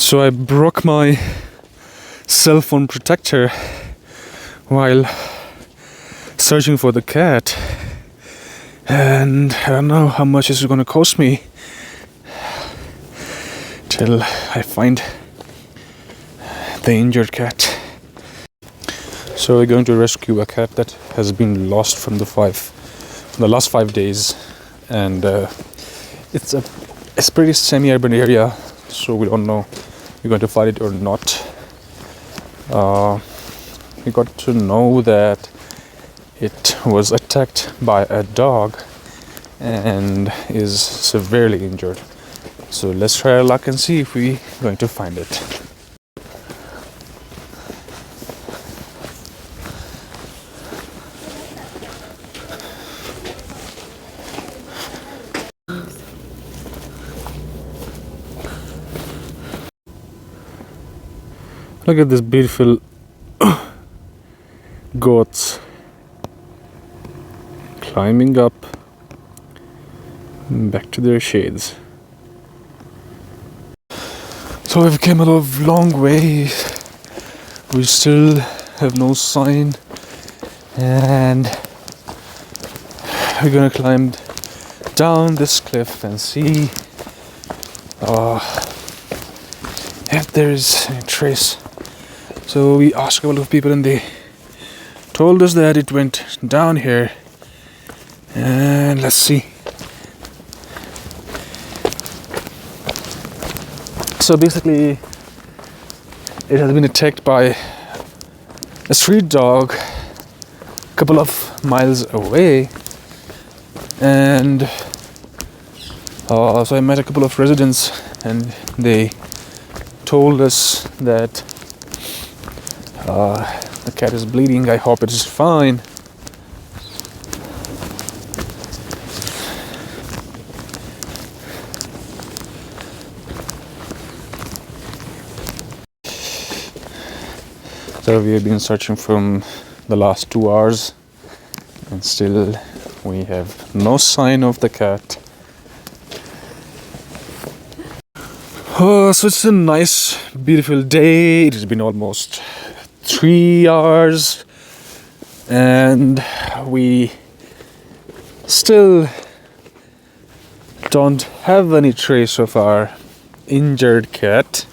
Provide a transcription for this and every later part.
So I broke my cell phone protector while searching for the cat, and I don't know how much it's gonna cost me till I find the injured cat. So we're going to rescue a cat that has been lost from the last 5 days, and it's pretty semi-urban area, so we don't know if we're going to find it or not. We got to know that it was attacked by a dog and is severely injured. So let's try our luck and see if we're going to find it. Look at this beautiful goats climbing up back to their shades. So we've come a long way. We still have no sign, and we're gonna climb down this cliff and see if there's a trace. So we asked a couple of people and they told us that it went down here, and let's see. So basically it has been attacked by a street dog a couple of miles away, and so I met a couple of residents and they told us that the cat is bleeding. I hope it is fine. So we have been searching from the last 2 hours and still we have no sign of the cat. Oh, so it's a nice, beautiful day. It has been almost 3 hours and we still don't have any trace of our injured cat.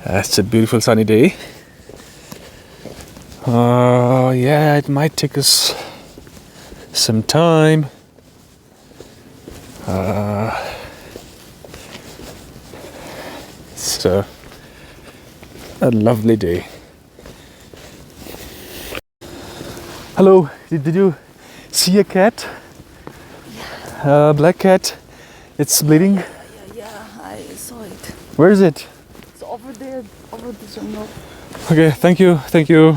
It's a beautiful sunny day. Yeah, it might take us some time. It's a lovely day. Hello, did you see a cat? A black cat. It's bleeding. Yeah, I saw it. Where is it? It's over there, over the jungle. Okay, thank you.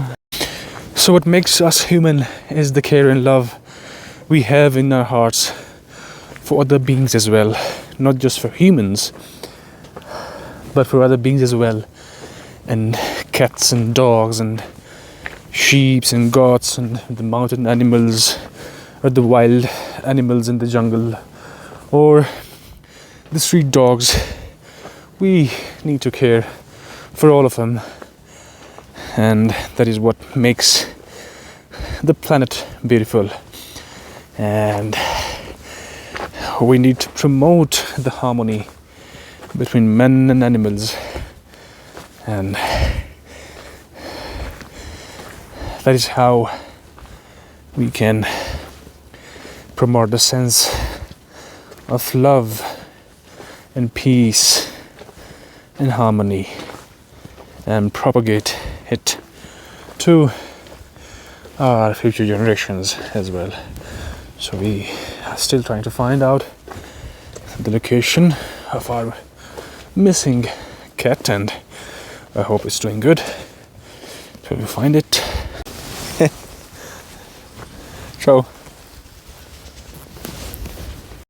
So what makes us human is the care and love we have in our hearts for other beings as well. Not just for humans, but for other beings as well. And cats and dogs and sheep and goats and the mountain animals or the wild animals in the jungle or the street dogs. We need to care for all of them, and that is what makes the planet beautiful. And we need to promote the harmony between men and animals, and that is how we can promote the sense of love and peace and harmony and propagate it to our future generations as well. So we are still trying to find out the location of our missing cat, and I hope it's doing good till we find it. Ciao.